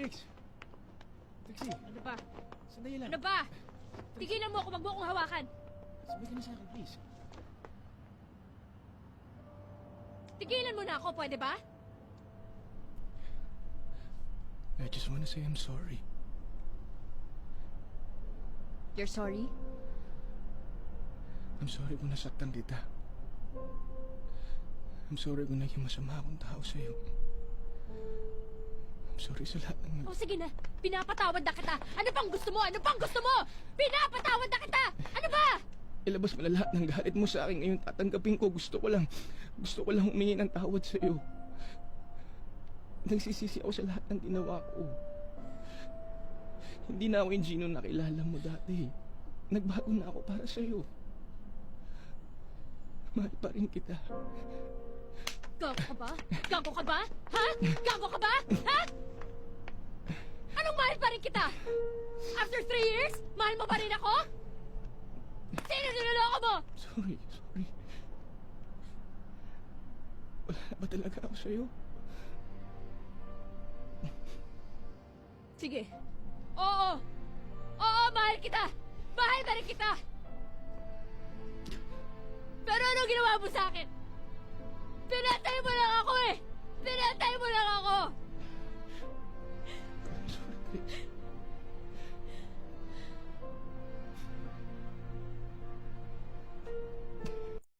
Trix! Trixie! Ano ba? Sandali lang. Ano ba? Tigilan mo ako, wag mo akong hawakan. Sabay ka na sa akin, please. Tigilan mo na ako, pwede ba? I just wanna say I'm sorry. You're sorry? I'm sorry kung nasaktan kita. I'm sorry kung naging masama akong tao sa'yo. I'm sorry sa lahat ng... O sige na, pinapatawad na kita. Ano pang gusto mo? Ano pang gusto mo? Pinapatawad na kita! Ano ba? Ilabas mo na lahat ng galit mo sa akin ngayon. Tatanggapin ko. Gusto ko lang humingi ng tawad sa'yo. Nagsisisi ako sa lahat ng ginawa ko. Hindi na ako yung Gino na kilala mo dati. Nagbago na ako para sa'yo. Mahal pa rin kita. Gago ka ba? Gago ka ba? Ha? Gago ka ba? Ha? Anong mahal pa rin kita? After 3 years, mahal mo pa rin ako? Sino niloloko mo? Sorry. Wala na ba talaga ako sa'yo? Sige. Oo. Oo, mahal kita. Mahal pa rin kita. Pero ano ginawa mo sa akin? Pinatay mo lang ako eh. Pinatay mo lang ako.